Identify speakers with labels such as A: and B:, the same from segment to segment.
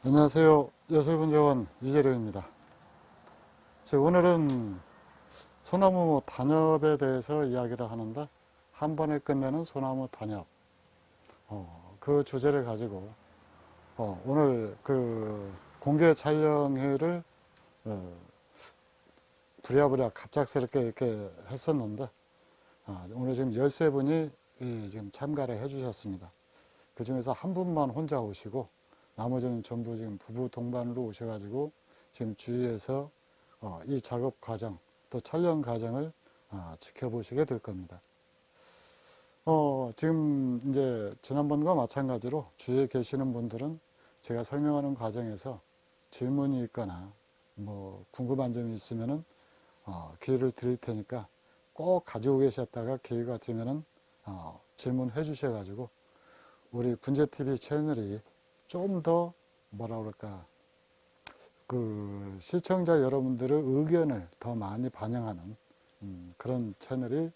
A: 안녕하세요. 예술분재원 이재룡입니다. 오늘은 소나무 단엽에 대해서 이야기를 하는데, 한 번에 끝내는 소나무 단엽, 그 주제를 가지고 오늘 그 공개 촬영회를 부랴부랴 갑작스럽게 이렇게 했었는데, 오늘 지금 13분이 지금 참가를 해주셨습니다. 그 중에서 한 분만 혼자 오시고 나머지는 전부 지금 부부 동반으로 오셔가지고 지금 주위에서 이 작업 과정 또 촬영 과정을 지켜보시게 될 겁니다. 지금 이제 지난번과 마찬가지로 주위에 계시는 분들은 제가 설명하는 과정에서 질문이 있거나 뭐 궁금한 점이 있으면은 기회를 드릴 테니까 꼭 가지고 계셨다가 기회가 되면은 질문해 주셔가지고 우리 분재TV 채널이 좀 더 뭐라 그럴까, 그 시청자 여러분들의 의견을 더 많이 반영하는 그런 채널이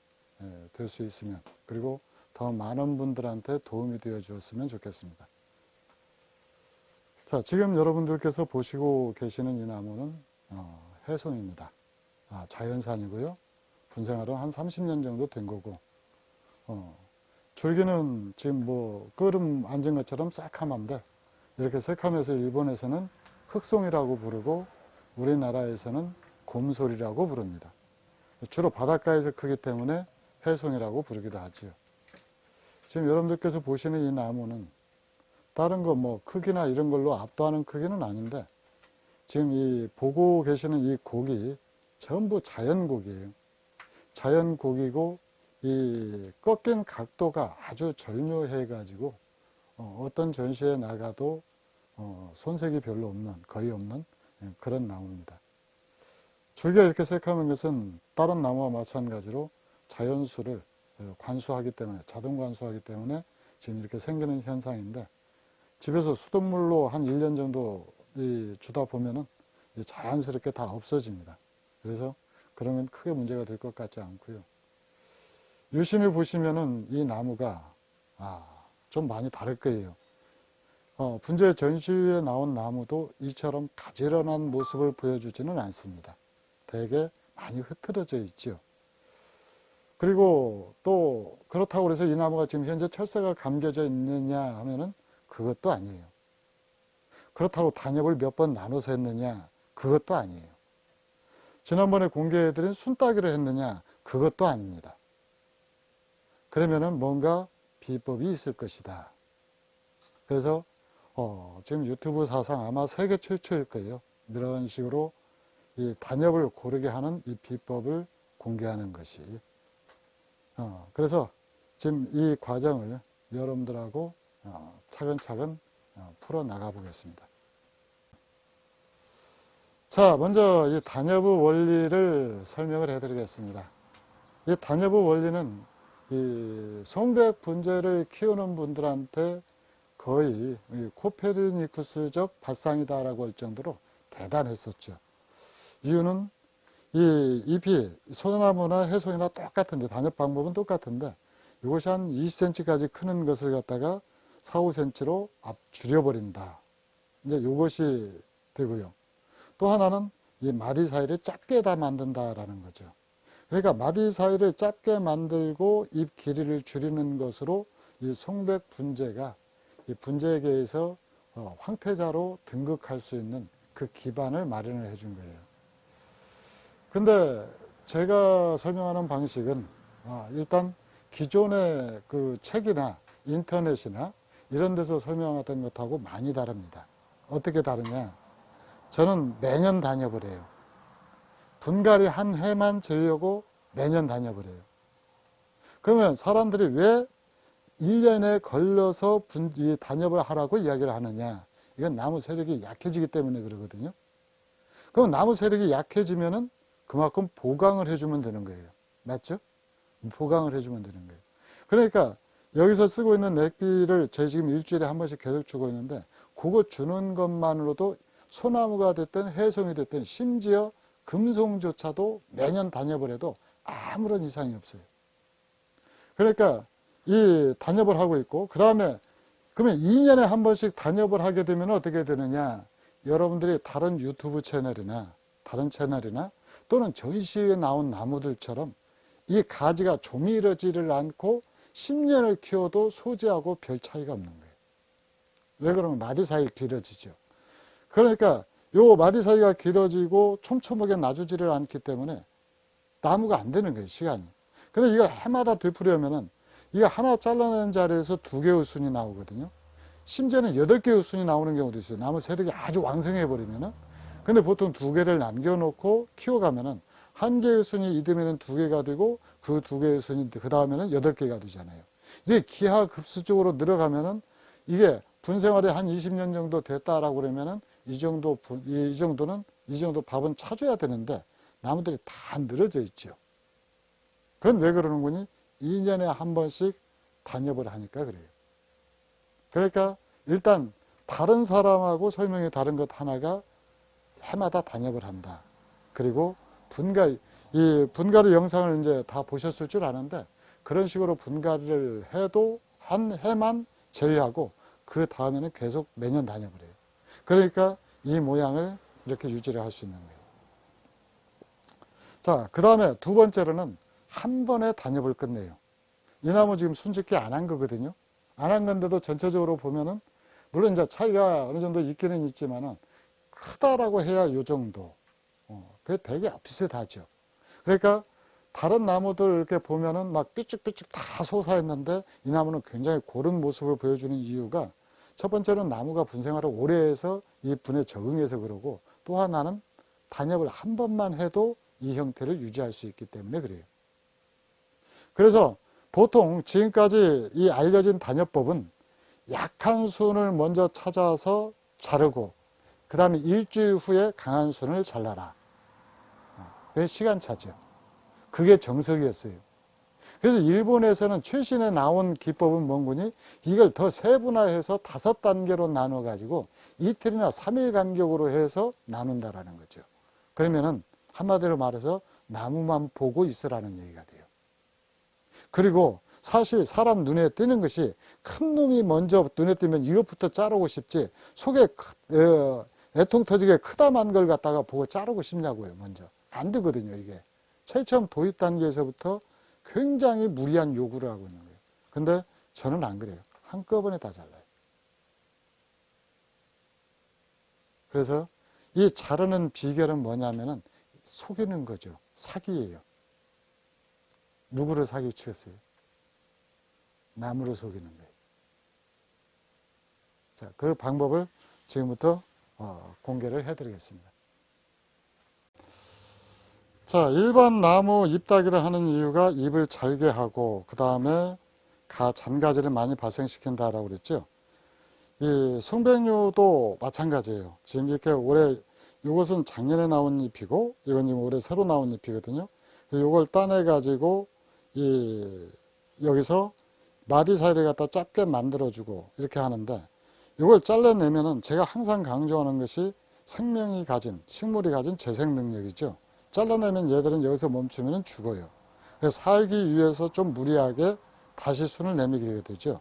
A: 될 수 있으면, 그리고 더 많은 분들한테 도움이 되어 주었으면 좋겠습니다. 자, 지금 여러분들께서 보시고 계시는 이 나무는 해송입니다. 자연산이고요. 분생활은 한 30년 정도 된 거고, 줄기는 지금 뭐 끄름 앉은 것처럼 새카만데, 이렇게 새카매서 일본에서는 흑송이라고 부르고 우리나라에서는 곰솔이라고 부릅니다. 주로 바닷가에서 크기 때문에 해송이라고 부르기도 하지요. 지금 여러분들께서 보시는 이 나무는 다른 거 뭐 크기나 이런 걸로 압도하는 크기는 아닌데, 지금 이 보고 계시는 이 곡이 전부 자연곡이에요. 자연곡이고 이 꺾인 각도가 아주 절묘해 가지고 어떤 전시에 나가도 손색이 별로 없는, 거의 없는 그런 나무입니다. 줄기가 이렇게 새카만 것은 다른 나무와 마찬가지로 자연수를 관수하기 때문에, 자동 관수하기 때문에 지금 이렇게 생기는 현상인데, 집에서 수돗물로 한 1년 정도 주다 보면은 자연스럽게 다 없어집니다. 그래서 그러면 크게 문제가 될 것 같지 않고요. 유심히 보시면은 이 나무가 좀 많이 다를 거예요. 분재 전시회에 나온 나무도 이처럼 가지런한 모습을 보여주지는 않습니다. 되게 많이 흐트러져 있죠. 그리고 또 그렇다고 해서 이 나무가 지금 현재 철새가 감겨져 있느냐 하면은 그것도 아니에요. 그렇다고 단엽을 몇 번 나눠서 했느냐, 그것도 아니에요. 지난번에 공개해드린 순따기를 했느냐, 그것도 아닙니다. 그러면은 뭔가 비법이 있을 것이다. 그래서 지금 유튜브 사상 아마 세계 최초일 거예요. 이런 식으로 이 단엽을 고르게 하는 이 비법을 공개하는 것이. 그래서 지금 이 과정을 여러분들하고 차근차근 풀어 나가 보겠습니다. 자, 먼저 이 단엽의 원리를 설명을 해 드리겠습니다. 이 단엽의 원리는 이 송백 분재를 키우는 분들한테 거의 코페르니쿠스적 발상이다라고 할 정도로 대단했었죠. 이유는 이 잎이 소나무나 해송이나 똑같은데, 단엽 방법은 똑같은데, 이것이 한 20cm까지 크는 것을 갖다가 4, 5cm로 줄여버린다. 이제 이것이 되고요. 또 하나는 이 마디 사이를 짧게 다 만든다라는 거죠. 그러니까 마디 사이를 짧게 만들고 잎 길이를 줄이는 것으로 이 송백 분재가 이 분재계에서 황태자로 등극할 수 있는 그 기반을 마련을 해준 거예요. 근데 제가 설명하는 방식은 일단 기존의 그 책이나 인터넷이나 이런 데서 설명하던 것하고 많이 다릅니다. 어떻게 다르냐? 저는 매년 단엽을 해요. 분갈이 한 해만 재려고 매년 단엽을 해요. 그러면 사람들이 왜 1년에 걸려서 이 단엽을 하라고 이야기를 하느냐? 이건 나무 세력이 약해지기 때문에 그러거든요. 그럼 나무 세력이 약해지면은 그만큼 보강을 해주면 되는 거예요. 맞죠? 보강을 해주면 되는 거예요. 그러니까 여기서 쓰고 있는 넥비를 제가 지금 일주일에 한 번씩 계속 주고 있는데, 그거 주는 것만으로도 소나무가 됐든 해송이 됐든 심지어 금송조차도 매년 단엽을 해도 아무런 이상이 없어요. 그러니까 이 단엽을 하고 있고, 그 다음에 그러면 2년에 한 번씩 단엽을 하게 되면 어떻게 되느냐? 여러분들이 다른 유튜브 채널이나 다른 채널이나 또는 전시회에 나온 나무들처럼 이 가지가 조밀어지를 않고 10년을 키워도 소재하고 별 차이가 없는 거예요. 왜 그러면 마디 사이 길어지죠. 그러니까 요 마디 사이가 길어지고 촘촘하게 놔주지를 않기 때문에 나무가 안 되는 거예요, 시간이. 근데 이걸 해마다 되풀이하면은 이거 하나 잘라낸 자리에서 2개의 순이 나오거든요. 심지어는 8개의 순이 나오는 경우도 있어요. 나무 세력이 아주 왕성해 버리면은. 근데 보통 2개를 남겨놓고 키워가면은 1개의 순이 이듬해는 2개가 되고 그 2개의 순이 그 다음에는 8개가 되잖아요. 이제 기하급수적으로 늘어가면은 이게 분생활이 한 20년 정도 됐다라고 그러면은 이 정도 밥은 차줘야 되는데 나무들이 다 늘어져 있죠. 그건 왜 그러는 거니? 2년에 한 번씩 단엽을 하니까 그래요. 그러니까 일단 다른 사람하고 설명이 다른 것 하나가 해마다 단엽을 한다. 그리고 이 분갈이 영상을 이제 다 보셨을 줄 아는데 그런 식으로 분갈이를 해도 한 해만 제외하고 그 다음에는 계속 매년 단엽을 해요. 그러니까 이 모양을 이렇게 유지를 할 수 있는 거예요. 자, 그 다음에 두 번째로는 한 번에 단엽을 끝내요. 이 나무 지금 순짓기 안 한 거거든요. 안 한 건데도 전체적으로 보면은 물론 이제 차이가 어느 정도 있기는 있지만은 크다라고 해야 요 정도. 그게 되게 비슷하죠. 그러니까 다른 나무들 이렇게 보면은 막 삐쭉삐쭉 다 솟아있는데 이 나무는 굉장히 고른 모습을 보여주는 이유가 첫 번째는 나무가 분생활을 오래 해서 이 분에 적응해서 그러고 또 하나는 단엽을 한 번만 해도 이 형태를 유지할 수 있기 때문에 그래요. 그래서 보통 지금까지 이 알려진 단엽법은 약한 순을 먼저 찾아서 자르고 그 다음에 일주일 후에 강한 순을 잘라라. 그게 시간차죠. 그게 정석이었어요. 그래서 일본에서는 최신에 나온 기법은 뭔구니 이걸 더 세분화해서 5단계로 나눠 가지고 이틀이나 3일 간격으로 해서 나눈다라는 거죠. 그러면은 한마디로 말해서 나무만 보고 있으라는 얘기가 돼요. 그리고 사실 사람 눈에 띄는 것이 큰 놈이 먼저 눈에 띄면 이것부터 자르고 싶지 속에 애통 터지게 크다만 걸 갖다가 보고 자르고 싶냐고요. 먼저 안 되거든요. 이게 제일 처음 도입 단계에서부터 굉장히 무리한 요구를 하고 있는 거예요. 근데 저는 안 그래요. 한꺼번에 다 잘라요. 그래서 이 자르는 비결은 뭐냐면은 속이는 거죠. 사기예요. 누구를 사기치겠어요? 나무를 속이는 거예요. 자, 그 방법을 지금부터 공개를 해드리겠습니다. 자, 일반 나무 잎따기를 하는 이유가 잎을 잘게 하고 그 다음에 잔가지를 많이 발생시킨다라고 그랬죠. 이 송백류도 마찬가지예요. 지금 이렇게 올해 이것은 작년에 나온 잎이고 이건 지금 올해 새로 나온 잎이거든요. 이걸 따내 가지고 여기서 마디 사이를 갖다 짧게 만들어주고 이렇게 하는데 이걸 잘라내면은 제가 항상 강조하는 것이 생명이 가진 식물이 가진 재생 능력이죠. 잘라내면 얘들은 여기서 멈추면 죽어요. 그래서 살기 위해서 좀 무리하게 다시 순을 내밀게 되죠.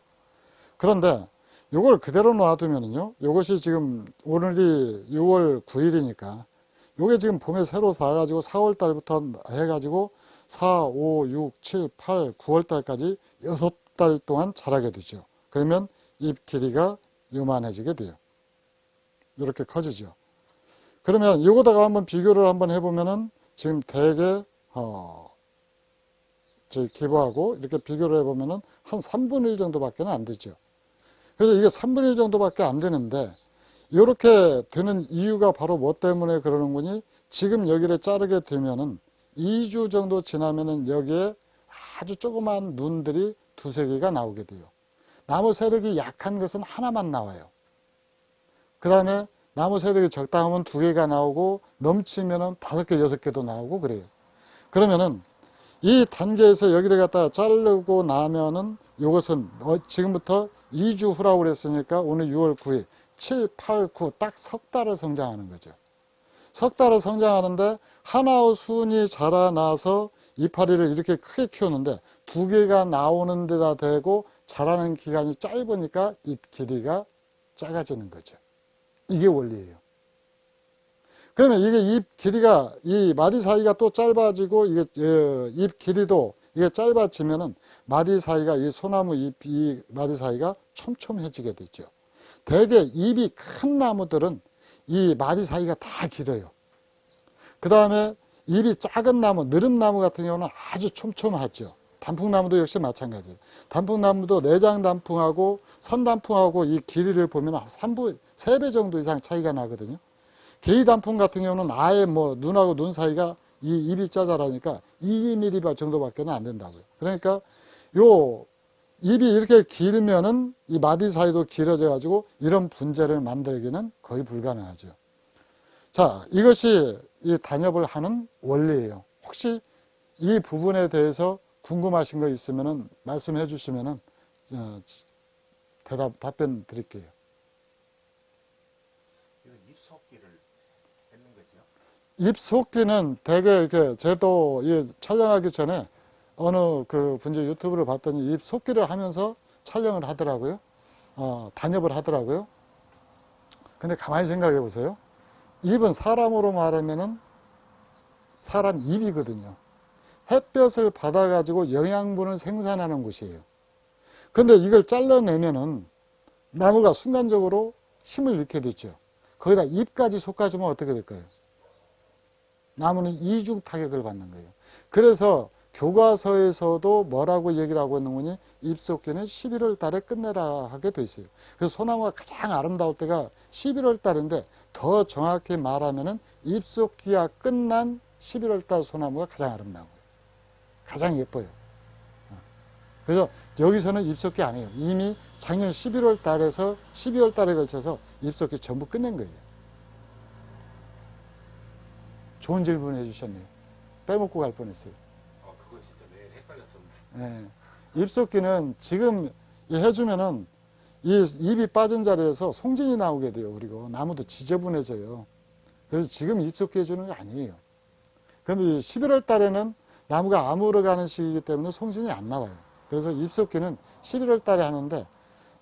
A: 그런데 이걸 그대로 놔두면은요, 이것이 지금 오늘이 6월 9일이니까 이게 지금 봄에 새로 사가지고 4월 달부터 해가지고 4, 5, 6, 7, 8, 9월 달까지 6달 동안 자라게 되죠. 그러면 잎 길이가 요만해지게 돼요. 이렇게 커지죠. 그러면 이거다가 한번 비교를 한번 해보면은 지금 대개 기부하고 이렇게 비교를 해보면은 한 3분의 1 정도밖에 안 되죠. 그래서 이게 3분의 1 정도밖에 안 되는데 이렇게 되는 이유가 바로 뭐 때문에 그러는 거니 지금 여기를 자르게 되면은 2주 정도 지나면은 여기에 아주 조그만 눈들이 2-3개가 나오게 돼요. 나무 세력이 약한 것은 하나만 나와요. 그 다음에 나무 세력이 적당하면 2개가 나오고 넘치면은 5개, 6개도 나오고 그래요. 그러면은 이 단계에서 여기를 갖다 자르고 나면은 이것은 지금부터 2주 후라고 그랬으니까 오늘 6월 9일 7, 8, 9 딱 석 달을 성장하는 거죠. 석 달을 성장하는데 하나의 순이 자라나서 이파리를 이렇게 크게 키우는데 두 개가 나오는 데다 대고 자라는 기간이 짧으니까 잎 길이가 작아지는 거죠. 이게 원리예요. 그러면 이게 잎 길이가, 이 마디 사이가 또 짧아지고, 이게 잎 길이도 이게 짧아지면은 마디 사이가, 이 소나무 이 마디 사이가 촘촘해지게 되죠. 대개 잎이 큰 나무들은 이 마디 사이가 다 길어요. 그 다음에 잎이 작은 나무, 느릅나무 같은 경우는 아주 촘촘하죠. 단풍나무도 역시 마찬가지예요. 단풍나무도 내장 단풍하고 산단풍하고 이 길이를 보면 한 3배 정도 이상 차이가 나거든요. 개이 단풍 같은 경우는 아예 뭐 눈하고 눈 사이가 이 잎이 짜잘하니까 2mm 정도밖에 안 된다고요. 그러니까 요 잎이 이렇게 길면은 이 마디 사이도 길어져 가지고 이런 분재를 만들기는 거의 불가능하죠. 자, 이것이 이 단엽을 하는 원리예요. 혹시 이 부분에 대해서 궁금하신 거 있으면은 말씀해 주시면은 답변 드릴게요. 잎속기는 대개 이렇게 저도 촬영하기 전에 어느 그 분제 유튜브를 봤더니 잎속기를 하면서 촬영을 하더라고요. 단엽을 하더라고요. 근데 가만히 생각해 보세요. 잎은 사람으로 말하면은 사람 잎이거든요. 햇볕을 받아가지고 영양분을 생산하는 곳이에요. 근데 이걸 잘라내면은 나무가 순간적으로 힘을 잃게 되죠. 거기다 잎까지 솎아주면 어떻게 될까요? 나무는 이중 타격을 받는 거예요. 그래서 교과서에서도 뭐라고 얘기를 하고 있는 거니? 잎속기는 11월 달에 끝내라 하게 돼 있어요. 그래서 소나무가 가장 아름다울 때가 11월 달인데 더 정확히 말하면은 잎속기가 끝난 11월 달 소나무가 가장 아름다운 거예요. 가장 예뻐요. 그래서 여기서는 잎속기 아니에요. 이미 작년 11월 달에서 12월 달에 걸쳐서 잎속기 전부 끝낸 거예요. 좋은 질문 해주셨네요. 빼먹고 갈 뻔했어요.
B: 그거 진짜 매일 헷갈렸었는데.
A: 네. 잎속기는 지금 해주면은 이 잎이 빠진 자리에서 송진이 나오게 돼요. 그리고 나무도 지저분해져요. 그래서 지금 잎속기 해주는 게 아니에요. 그런데 11월 달에는 나무가 아물어가는 시기이기 때문에 송진이 안 나와요. 그래서 잎속기는 11월 달에 하는데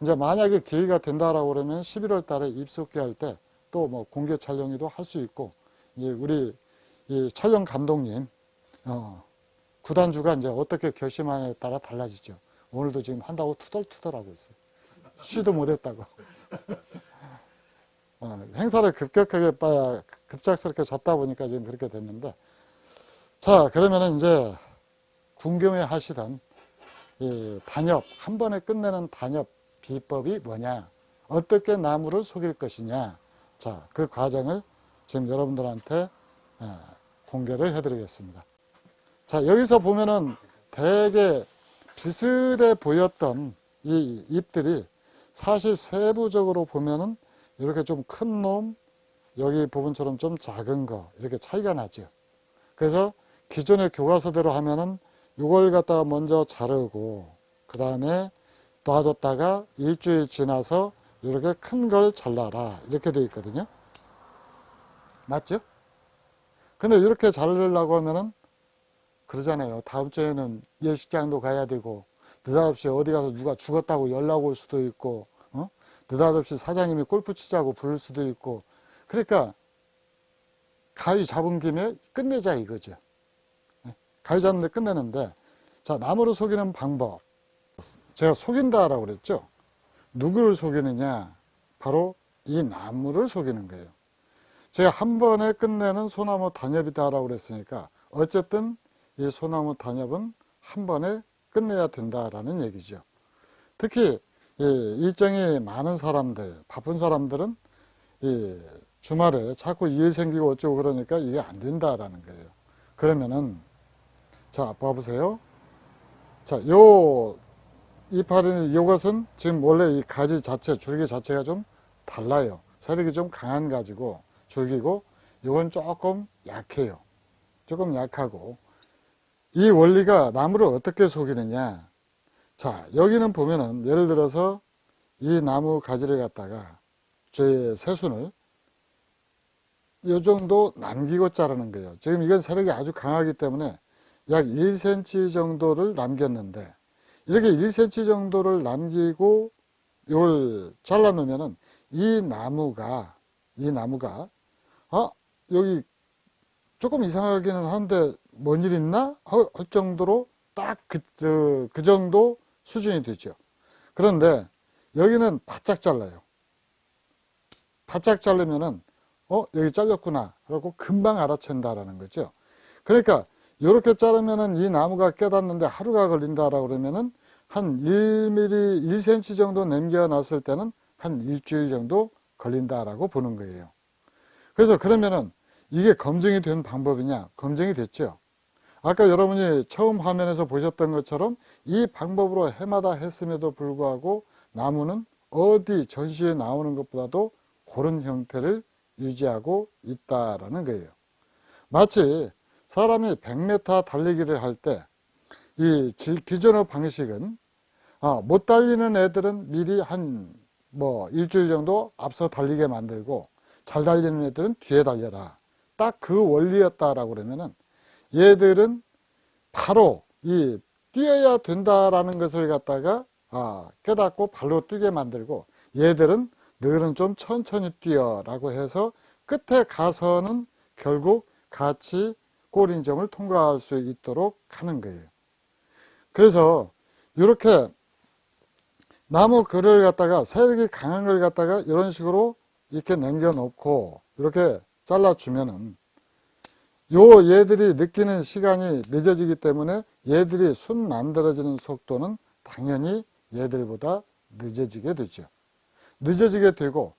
A: 이제 만약에 기회가 된다라고 그러면 11월 달에 잎속기 할 때 또 뭐 공개 촬영회도 할 수 있고 우리 이 촬영 감독님 구단주가 이제 어떻게 결심하냐에 따라 달라지죠. 오늘도 지금 한다고 투덜투덜하고 있어요. 쉬도 못했다고. 행사를 급작스럽게 잡다 보니까 지금 그렇게 됐는데, 자, 그러면은 이제 궁금해 하시던 이 단엽, 한 번에 끝내는 단엽 비법이 뭐냐, 어떻게 나무를 속일 것이냐, 자, 그 과정을 지금 여러분들한테 공개를 해드리겠습니다. 자, 여기서 보면은 되게 비슷해 보였던 이 잎들이 사실 세부적으로 보면은 이렇게 좀 큰 놈, 여기 부분처럼 좀 작은 거, 이렇게 차이가 나죠. 그래서 기존의 교과서대로 하면은 이걸 갖다가 먼저 자르고, 그 다음에 놔뒀다가 일주일 지나서 이렇게 큰 걸 잘라라. 이렇게 되어 있거든요. 맞죠? 근데 이렇게 자르려고 하면은 그러잖아요. 다음 주에는 예식장도 가야 되고, 느닷없이 어디 가서 누가 죽었다고 연락 올 수도 있고, 느닷없이 사장님이 골프 치자고 부를 수도 있고, 그러니까 가위 잡은 김에 끝내자 이거죠. 가위 잡는데 끝내는데, 자, 나무를 속이는 방법. 제가 속인다라고 그랬죠. 누구를 속이느냐? 바로 이 나무를 속이는 거예요. 제가 한 번에 끝내는 소나무 단엽이다라고 그랬으니까 어쨌든 이 소나무 단엽은 한 번에 끝내야 된다라는 얘기죠. 특히 일정이 많은 사람들, 바쁜 사람들은 이 주말에 자꾸 일 생기고 어쩌고 그러니까 이게 안 된다라는 거예요. 그러면은 자, 봐보세요. 자, 이파리는 이것은 지금 원래 이 가지 자체, 줄기 자체가 좀 달라요. 세력이 좀 강한 가지고 줄기고, 이건 조금 약해요. 조금 약하고, 이 원리가 나무를 어떻게 속이느냐. 자, 여기는 보면은 예를 들어서 이 나무 가지를 갖다가 제 새순을 이 정도 남기고 자르는 거예요. 지금 이건 세력이 아주 강하기 때문에 약 1cm 정도를 남겼는데 이렇게 1cm 정도를 남기고 이걸 잘라 놓으면은 이 나무가 여기 조금 이상하기는 한데 뭔 일 있나 할 정도로 딱 그 정도 수준이 되죠. 그런데 여기는 바짝 잘라요. 바짝 자르면은 여기 잘렸구나 그러고 금방 알아챈다라는 거죠. 그러니까 이렇게 자르면은 이 나무가 깨닫는데 하루가 걸린다라고 그러면은 한 1mm, 1cm 정도 남겨놨을 때는 한 일주일 정도 걸린다라고 보는 거예요. 그래서 그러면은 이게 검증이 된 방법이냐? 검증이 됐죠. 아까 여러분이 처음 화면에서 보셨던 것처럼 이 방법으로 해마다 했음에도 불구하고 나무는 어디 전시에 나오는 것보다도 그런 형태를 유지하고 있다라는 거예요. 마치 사람이 100m 달리기를 할 때 이 기존의 방식은 못 달리는 애들은 미리 한 일주일 정도 앞서 달리게 만들고 잘 달리는 애들은 뒤에 달려라. 딱 그 원리였다라고 그러면은 얘들은 바로 이 뛰어야 된다라는 것을 갖다가 깨닫고 발로 뛰게 만들고 얘들은 너는 좀 천천히 뛰어라고 해서 끝에 가서는 결국 같이 골인점을 통과할 수 있도록 하는 거예요. 그래서 이렇게 나무 글을 갖다가 세력이 강한 걸 갖다가 이런 식으로 이렇게 남겨놓고 이렇게 잘라주면은 얘들이 느끼는 시간이 늦어지기 때문에 얘들이 순 만들어지는 속도는 당연히 얘들보다 늦어지게 되죠. 늦어지게 되고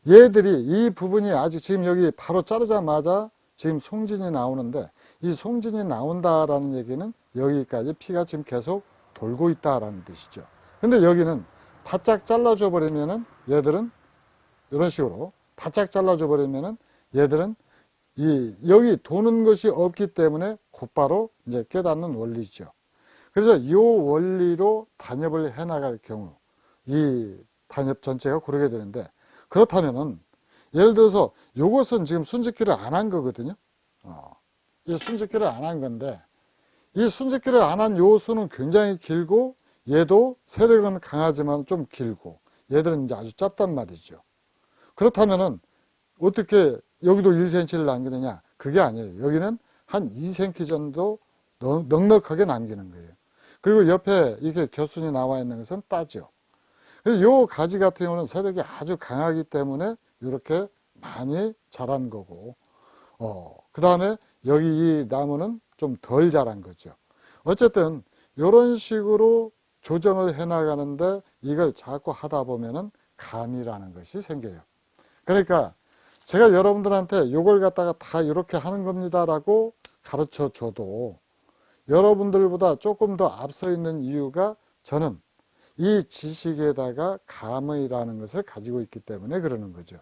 A: 얘들이 이 부분이 아직 지금 여기 바로 자르자마자 지금 송진이 나오는데 이 송진이 나온다라는 얘기는 여기까지 피가 지금 계속 돌고 있다라는 뜻이죠. 근데 여기는 바짝 잘라줘 버리면은 얘들은 이런 식으로 바짝 잘라줘 버리면은 얘들은 여기 도는 것이 없기 때문에 곧바로 이제 깨닫는 원리죠. 그래서 이 원리로 단엽을 해 나갈 경우 이 단엽 전체가 고르게 되는데 그렇다면은 예를 들어서 요것은 지금 순짓기를 안 한 거거든요. 이 순짓기를 안 한 건데 이 순짓기를 안 한 요 수는 굉장히 길고 얘도 세력은 강하지만 좀 길고 얘들은 이제 아주 짧단 말이죠. 그렇다면은 어떻게 여기도 1cm를 남기느냐? 그게 아니에요. 여기는 한 2cm 정도 넉넉하게 남기는 거예요. 그리고 옆에 이렇게 겨순이 나와 있는 것은 따죠. 그래서 요 가지 같은 경우는 세력이 아주 강하기 때문에 이렇게 많이 자란 거고, 그 다음에 여기 이 나무는 좀 덜 자란 거죠. 어쨌든 이런 식으로 조정을 해 나가는데 이걸 자꾸 하다 보면은 감이라는 것이 생겨요. 그러니까 제가 여러분들한테 이걸 갖다가 다 이렇게 하는 겁니다라고 가르쳐 줘도 여러분들보다 조금 더 앞서 있는 이유가 저는 이 지식에다가 감이라는 것을 가지고 있기 때문에 그러는 거죠.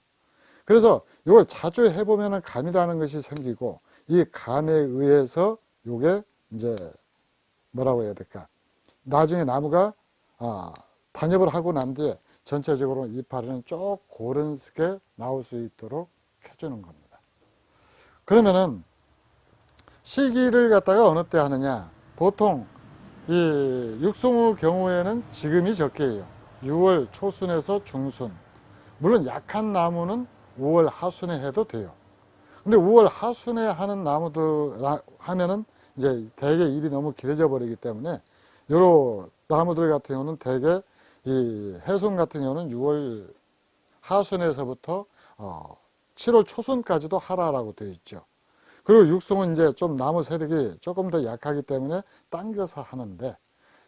A: 그래서 이걸 자주 해보면 감이라는 것이 생기고 이 감에 의해서 이게 이제 뭐라고 해야 될까? 나중에 나무가 단엽을 하고 난 뒤에 전체적으로 이파리는 쭉 고른스게 나올 수 있도록 해주는 겁니다. 그러면은 시기를 갖다가 어느 때 하느냐? 보통 이 육송의 경우에는 지금이 적게예요. 6월 초순에서 중순. 물론 약한 나무는 5월 하순에 해도 돼요. 근데 5월 하순에 하는 나무들 하면은 이제 대개 잎이 너무 길어져 버리기 때문에 요런 나무들 같은 경우는 대개 이 해송 같은 경우는 6월 하순에서부터 7월 초순까지도 하라라고 되어 있죠. 그리고 육송은 이제 좀 나무 세력이 조금 더 약하기 때문에 당겨서 하는데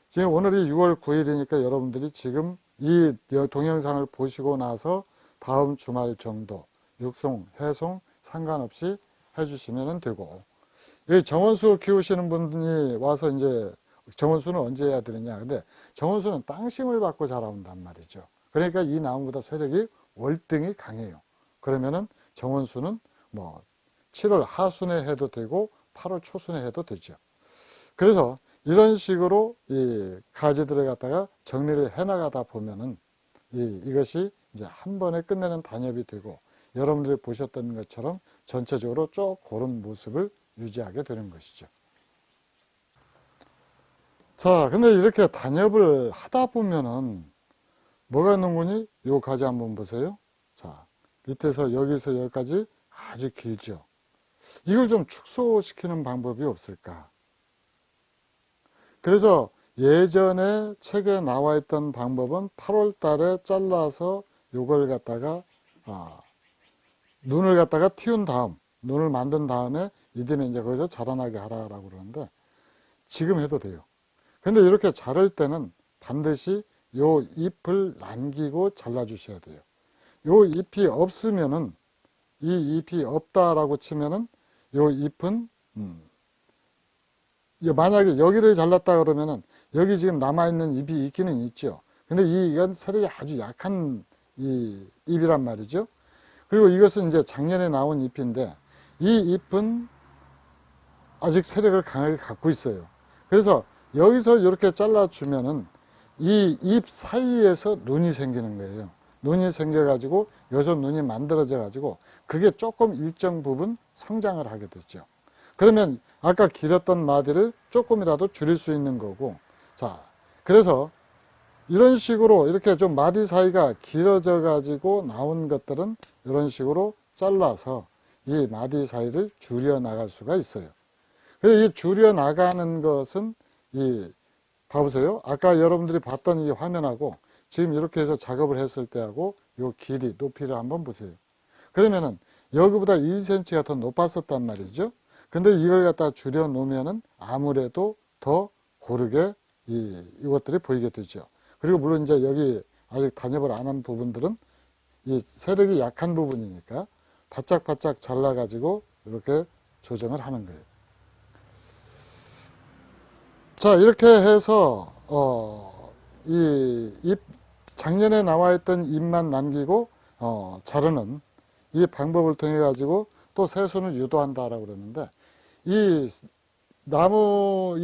A: 지금 오늘이 6월 9일이니까 여러분들이 지금 이 동영상을 보시고 나서 다음 주말 정도 육송, 해송 상관없이 해주시면 되고 정원수 키우시는 분이 와서 이제 정원수는 언제 해야 되느냐. 근데 정원수는 땅심을 받고 자라온단 말이죠. 그러니까 이 나무보다 세력이 월등히 강해요. 그러면은 정원수는 7월 하순에 해도 되고 8월 초순에 해도 되죠. 그래서 이런 식으로 이 가지들을 갖다가 정리를 해 나가다 보면은 이것이 이제 한 번에 끝내는 단엽이 되고 여러분들이 보셨던 것처럼 전체적으로 쭉 그런 모습을 유지하게 되는 것이죠. 자, 근데 이렇게 단엽을 하다 보면은 뭐가 있는거니? 요 가지 한번 보세요. 자, 밑에서 여기서 여기까지 아주 길죠. 이걸 좀 축소시키는 방법이 없을까? 그래서 예전에 책에 나와 있던 방법은 8월 달에 잘라서 요걸 갖다가 눈을 갖다가 틔운 다음, 눈을 만든 다음에 이듬해 이제 거기서 자라나게 하라고 그러는데 지금 해도 돼요. 근데 이렇게 자를 때는 반드시 요 잎을 남기고 잘라 주셔야 돼요. 요 잎이 없으면은, 이 잎이 없다라고 치면은 요 잎은 만약에 여기를 잘랐다 그러면은 여기 지금 남아있는 잎이 있기는 있죠. 근데 이건 세력이 아주 약한 이 잎이란 말이죠. 그리고 이것은 이제 작년에 나온 잎인데 이 잎은 아직 세력을 강하게 갖고 있어요. 그래서 여기서 이렇게 잘라주면은 이 잎 사이에서 눈이 생기는 거예요. 눈이 생겨가지고 여기서 눈이 만들어져가지고 그게 조금 일정 부분 성장을 하게 되죠. 그러면 아까 길었던 마디를 조금이라도 줄일 수 있는 거고, 자, 그래서 이런 식으로 이렇게 좀 마디 사이가 길어져 가지고 나온 것들은 이런 식으로 잘라서 이 마디 사이를 줄여 나갈 수가 있어요. 그래서 이 줄여 나가는 것은 봐보세요. 아까 여러분들이 봤던 이 화면하고 지금 이렇게 해서 작업을 했을 때하고 요 길이, 높이를 한번 보세요. 그러면은 여기보다 1cm가 더 높았었단 말이죠. 근데 이걸 갖다 줄여 놓으면은 아무래도 더 고르게 이것들이 보이게 되죠. 그리고 물론 이제 여기 아직 단엽을 안 한 부분들은 이 세력이 약한 부분이니까 바짝바짝 잘라가지고 이렇게 조정을 하는 거예요. 자, 이렇게 해서 이 잎, 작년에 나와 있던 잎만 남기고 자르는 이 방법을 통해 가지고 또 새순을 유도한다라고 그랬는데 이 나무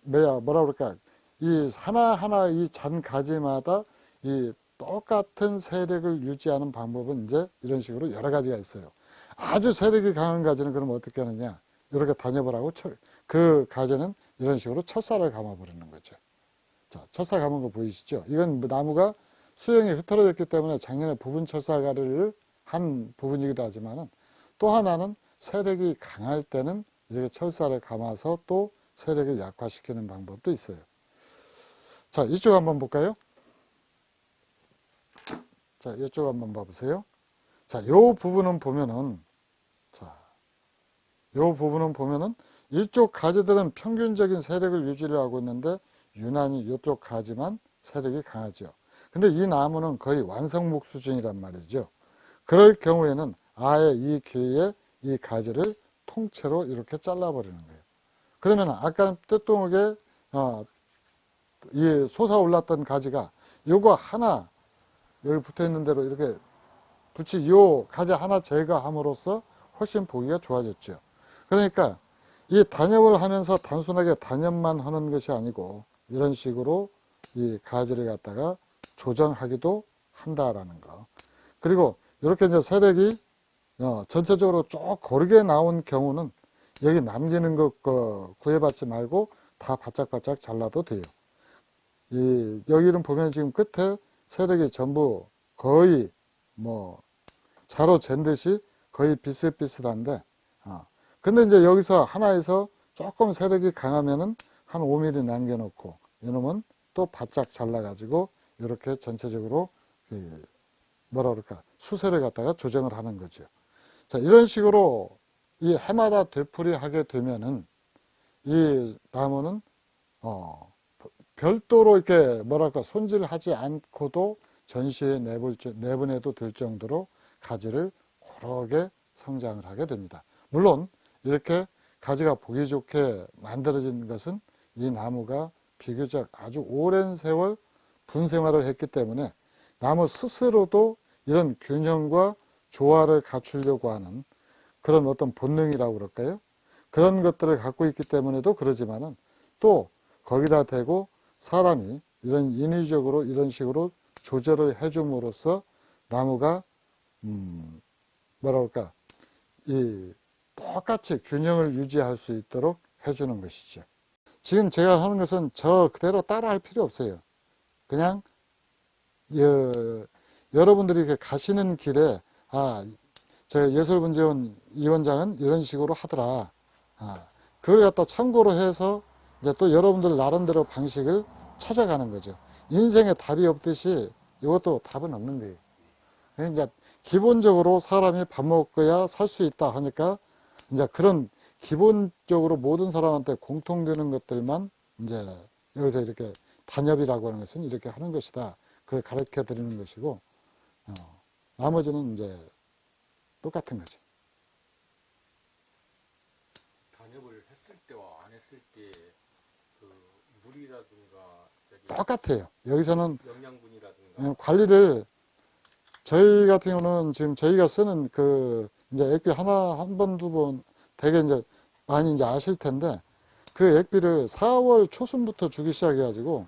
A: 뭐라 그럴까, 이 하나하나 이 잔 가지마다 이 똑같은 세력을 유지하는 방법은 이제 이런 식으로 여러 가지가 있어요. 아주 세력이 강한 가지는 그럼 어떻게 하느냐, 이렇게 단엽을 하고 그 가지는 이런 식으로 첫살을 감아버리는 거죠. 자, 첫살 감은 거 보이시죠? 이건 나무가 수영이 흐트러졌기 때문에 작년에 부분 첫살가리를 한 부분이기도 하지만은 또 하나는 세력이 강할 때는 이렇게 철사를 감아서 또 세력을 약화시키는 방법도 있어요. 자, 이쪽 한번 볼까요? 자, 이쪽 한번 봐보세요. 자, 요 부분은 보면은, 이쪽 가지들은 평균적인 세력을 유지를 하고 있는데 유난히 이쪽 가지만 세력이 강하죠. 근데 이 나무는 거의 완성목 수준이란 말이죠. 그럴 경우에는 아예 이 기회에 이 가지를 통째로 이렇게 잘라버리는 거예요. 그러면 아까 뜻동하게 이 솟아올랐던 가지가 요거 하나 여기 붙어있는 대로 이렇게 요 가지 하나 제거함으로써 훨씬 보기가 좋아졌죠. 그러니까 이 단엽을 하면서 단순하게 단엽만 하는 것이 아니고 이런 식으로 이 가지를 갖다가 조정하기도 한다라는 거. 그리고 이렇게 이제 세력이 전체적으로 쭉 고르게 나온 경우는 여기 남기는 것 구애받지 말고 다 바짝바짝 잘라도 돼요. 여기는 보면 지금 끝에 세력이 전부 거의 자로 잰 듯이 거의 비슷비슷한데, 근데 이제 여기서 하나에서 조금 세력이 강하면은 한 5mm 남겨놓고 이놈은 또 바짝 잘라가지고 이렇게 전체적으로 뭐라 그럴까, 수세를 갖다가 조정을 하는 거죠. 자, 이런 식으로 이 해마다 되풀이하게 되면은 이 나무는 별도로 이렇게 뭐랄까 손질하지 않고도 전시에 내보내도 될 정도로 가지를 고르게 성장을 하게 됩니다. 물론 이렇게 가지가 보기 좋게 만들어진 것은 이 나무가 비교적 아주 오랜 세월 분생활을 했기 때문에 나무 스스로도 이런 균형과 조화를 갖추려고 하는 그런 어떤 본능이라고 그럴까요? 그런 것들을 갖고 있기 때문에도 그러지만은 또 거기다 대고 사람이 이런 인위적으로 이런 식으로 조절을 해줌으로써 나무가 뭐라 그럴까, 똑같이 균형을 유지할 수 있도록 해주는 것이죠. 지금 제가 하는 것은 저 그대로 따라 할 필요 없어요. 그냥 여러분들이 이렇게 가시는 길에 저 예술분재원 위원장은 이런 식으로 하더라. 그걸 갖다 참고로 해서 이제 또 여러분들 나름대로 방식을 찾아가는 거죠. 인생에 답이 없듯이 이것도 답은 없는 거예요. 그러니까 기본적으로 사람이 밥 먹어야 살 수 있다 하니까 이제 그런 기본적으로 모든 사람한테 공통되는 것들만 이제 여기서 이렇게 단협이라고 하는 것은 이렇게 하는 것이다. 그걸 가르쳐 드리는 것이고, 나머지는 이제 똑같은 거죠.
B: 단협을 했을 때와 안 했을 때 그 물이라든가 저기
A: 똑같아요. 여기서는
B: 영양분이라든가
A: 관리를 저희 같은 경우는 지금 저희가 쓰는 이제 액비 한 번, 두 번 되게 이제 많이 이제 아실 텐데 그 액비를 4월 초순부터 주기 시작해가지고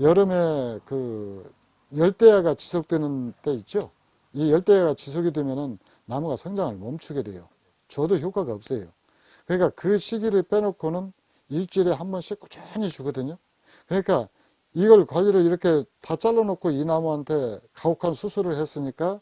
A: 여름에 열대야가 지속되는 때 있죠. 이 열대야가 지속이 되면은 나무가 성장을 멈추게 돼요. 줘도 효과가 없어요. 그러니까 그 시기를 빼놓고는 일주일에 한 번씩 꾸준히 주거든요. 그러니까 이걸 관리를 이렇게 다 잘라놓고 이 나무한테 가혹한 수술을 했으니까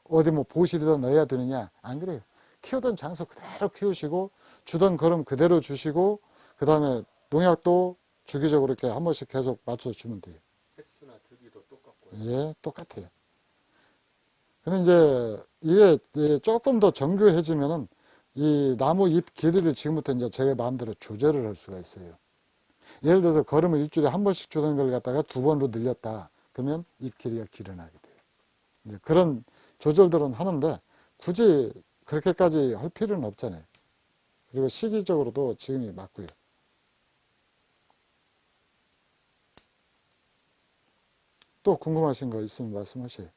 A: 어디 뭐 보실에다 넣어야 되느냐? 안 그래요. 키우던 장소 그대로 키우시고 주던 거름 그대로 주시고 그 다음에 농약도 주기적으로 이렇게 한 번씩 계속 맞춰서 주면 돼요.
B: 횟수나 주기도 똑같고요.
A: 예, 똑같아요. 근데 이제 이게 조금 더 정교해지면은 이 나무 잎 길이를 지금부터 이제 제 마음대로 조절을 할 수가 있어요. 예를 들어서 거름을 일주일에 한 번씩 주던 걸 갖다가 두 번으로 늘렸다. 그러면 잎 길이가 길어나게 돼요. 이제 그런 조절들은 하는데 굳이 그렇게까지 할 필요는 없잖아요. 그리고 시기적으로도 지금이 맞고요. 또 궁금하신 거 있으면 말씀하세요.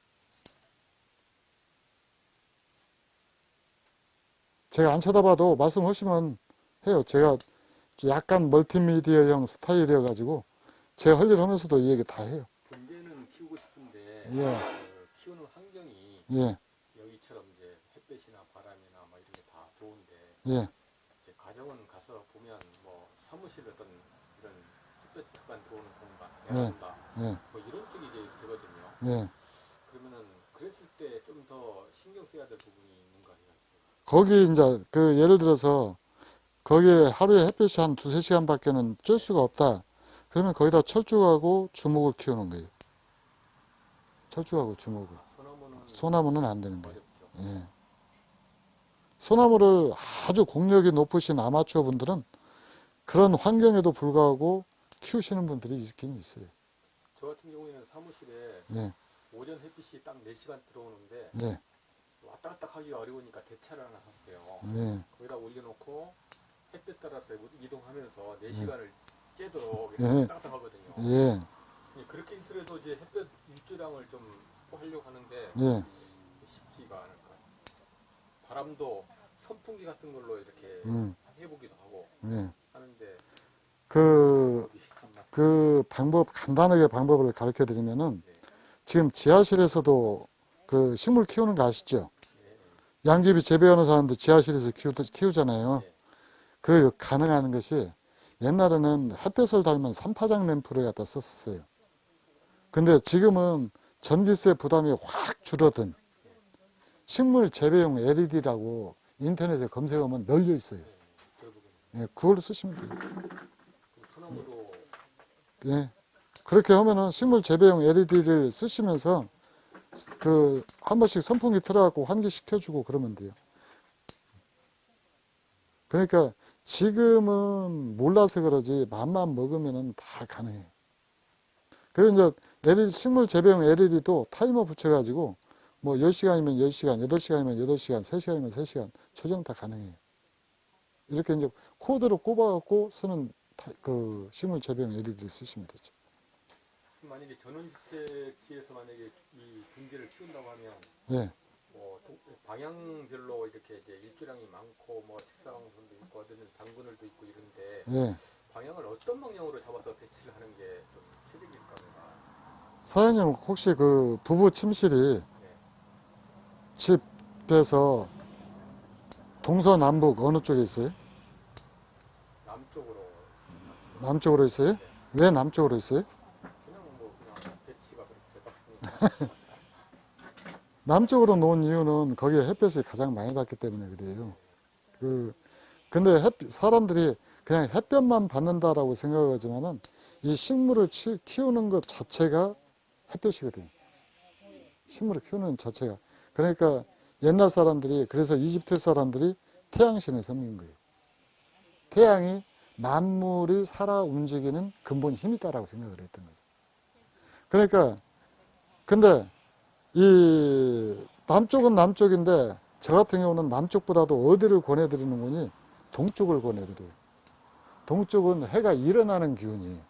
A: 제가 안 쳐다봐도 말씀하시면 해요. 제가 약간 멀티미디어형 스타일이어가지고 제가 할 일 하면서도 이 얘기 다 해요.
B: 분재는 키우고 싶은데
A: 예.
B: 그 키우는 환경이
A: 예,
B: 여기처럼 이제 햇볕이나 바람이나 뭐 이런 게 다 좋은데
A: 예,
B: 이제 가정은 가서 보면 뭐 사무실 어떤 이런 햇볕 잠깐 들어오는 공간, 베란다
A: 예,
B: 뭐 이런 쪽이 이제 되거든요.
A: 예.
B: 그러면은 그랬을 때 좀 더 신경 써야 될 부분이 있는가 해요.
A: 거기 이제 예를 들어서 거기에 하루에 햇빛이 한 두세 시간밖에는 쬐 수가 없다. 그러면 거기다 철쭉하고 주목을 키우는 거예요. 철쭉하고 주목을. 소나무는 안 되는 거예요.
B: 어렵죠.
A: 예. 소나무를 아주 공력이 높으신 아마추어 분들은 그런 환경에도 불구하고 키우시는 분들이 있긴 있어요.
B: 저 같은 경우에는 사무실에
A: 예,
B: 오전 햇빛이 딱 4시간 들어오는데
A: 예,
B: 왔다 갔다 하기가 어려우니까 대차를 하나 샀어요.
A: 예,
B: 거기다 올려놓고 햇볕 따라서 이동하면서 4시간을 쬐도록
A: 예.
B: 이렇게 왔다 갔다 하거든요.
A: 예,
B: 그렇게 해서라도 이제 햇볕 일조량을 좀 하려고 하는데
A: 예.
B: 쉽지가 않을 것 같아요. 바람도 선풍기 같은 걸로 이렇게 해보기도 하고
A: 예.
B: 하는데
A: 그
B: 안 맞아요.
A: 간단하게 방법을 가르쳐 드리면은 지금 지하실에서도 그 식물 키우는 거 아시죠? 양귀비 재배하는 사람들 지하실에서 키우잖아요.
B: 네.
A: 그 가능한 것이 옛날에는 햇볕을 달면 산파장 램프를 갖다 썼었어요. 근데 지금은 전기세 부담이 확 줄어든 식물 재배용 LED라고 인터넷에 검색하면 널려 있어요. 예, 그걸로 쓰시면 돼요.
B: 소나무도
A: 예. 그렇게 하면은 식물 재배용 LED를 쓰시면서 한 번씩 선풍기 틀어갖고 환기시켜주고 그러면 돼요. 그러니까 지금은 몰라서 그러지 맘만 먹으면은 다 가능해요. 그리고 이제 LED, 식물 재배용 LED도 타이머 붙여가지고 뭐 10시간이면 10시간, 8시간이면 8시간, 3시간이면 3시간 조정 다 가능해요. 이렇게 이제 코드로 꼽아갖고 쓰는 식물 재배용 LED를 쓰시면 되죠.
B: 만약에 전원주택지에서 만약에 이 분재를 키운다고 하면
A: 예.
B: 뭐 방향별로 이렇게 이제 일조량이 많고 뭐 직사광선도 있고 어떤 방분을도 있고 이런데
A: 예.
B: 방향을 어떤 방향으로 잡아서 배치를 하는 게 좀 최적일까 합니다.
A: 사장님 혹시 부부 침실이
B: 네.
A: 집에서 동서남북 어느 쪽에 있어요?
B: 남쪽으로
A: 남쪽으로 있어요? 왜 남쪽으로 있어요?
B: 그냥 배치가 그렇게 되다 보니까
A: 남쪽으로 놓은 이유는 거기에 햇볕을 가장 많이 받기 때문에 그래요. 근데 사람들이 그냥 햇볕만 받는다라고 생각하지만은 이 식물을 키우는 것 자체가 햇볕이거든요. 식물을 키우는 자체가. 그러니까 옛날 사람들이, 그래서 이집트 사람들이 태양신을 섬긴 거예요. 태양이 만물이 살아 움직이는 근본 힘이다라고 생각을 했던 거죠. 그러니까, 근데 이 남쪽은 남쪽인데 저 같은 경우는 남쪽보다도 어디를 권해드리는 거니? 동쪽을 권해드려요. 동쪽은 해가 일어나는 기운이에요.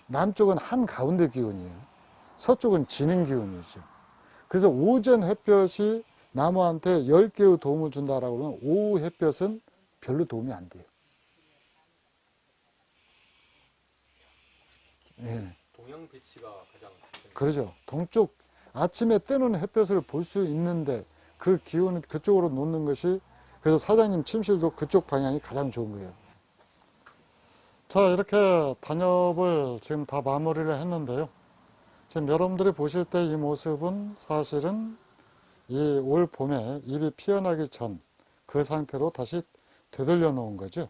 A: 남쪽은 한가운데 기운이에요. 서쪽은 지는 기운이죠. 그래서 오전 햇볕이 나무한테 10개의 도움을 준다라고 하면 오후 햇볕은 별로 도움이 안 돼요. 예.
B: 동양 배치가 가장 좋습니다.
A: 그러죠. 동쪽 아침에 뜨는 햇볕을 볼 수 있는데 그 기운을 그쪽으로 놓는 것이, 그래서 사장님 침실도 그쪽 방향이 가장 좋은 거예요. 자, 이렇게 단엽을 지금 다 마무리를 했는데요. 지금 여러분들이 보실 때 이 모습은 사실은 이 올 봄에 잎이 피어나기 전 그 상태로 다시 되돌려 놓은 거죠.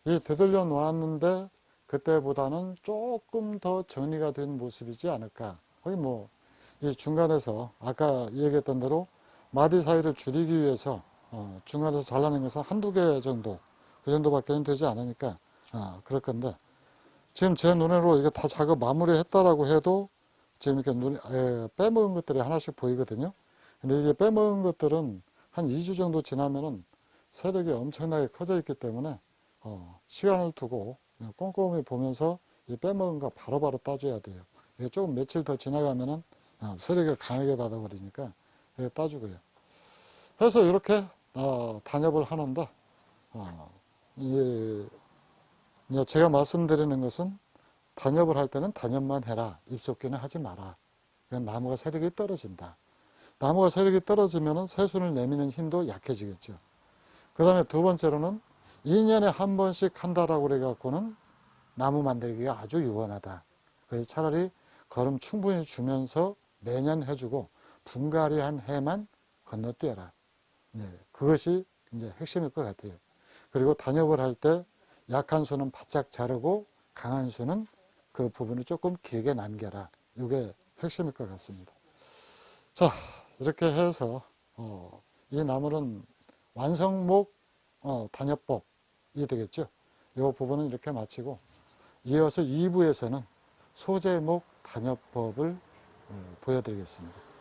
A: 이 되돌려 놓았는데 그때보다는 조금 더 정리가 된 모습이지 않을까. 거의 뭐 이 중간에서 아까 얘기했던 대로 마디 사이를 줄이기 위해서 중간에서 잘라낸 것은 한두 개 정도, 그 정도밖에 되지 않으니까 그럴 건데, 지금 제 눈으로 이게 다 작업 마무리 했다라고 해도 지금 이렇게 빼먹은 것들이 하나씩 보이거든요. 근데 이게 빼먹은 것들은 한 2주 정도 지나면은 세력이 엄청나게 커져 있기 때문에 시간을 두고 그냥 꼼꼼히 보면서 이 빼먹은 거 바로바로 따줘야 돼요. 이게 조금 며칠 더 지나가면은 세력을 강하게 받아버리니까 따주고요. 그래서 이렇게 단엽을 하는데 이제 제가 말씀드리는 것은 단엽을 할 때는 단엽만 해라. 잎속기는 하지 마라. 나무가 세력이 떨어진다. 나무가 세력이 떨어지면 새순을 내미는 힘도 약해지겠죠. 그 다음에 두 번째로는 2년에 한 번씩 한다라고 그래갖고는 나무 만들기가 아주 유원하다. 그래서 차라리 거름 충분히 주면서 매년 해주고 분갈이 한 해만 건너뛰어라. 네, 그것이 이제 핵심일 것 같아요. 그리고 단엽을 할 때 약한 수는 바짝 자르고 강한 수는 그 부분을 조금 길게 남겨라. 이게 핵심일 것 같습니다. 자, 이렇게 해서 이 나무는 완성목 단엽법이 되겠죠. 이 부분은 이렇게 마치고 이어서 2부에서는 소재목 단엽법을 보여드리겠습니다.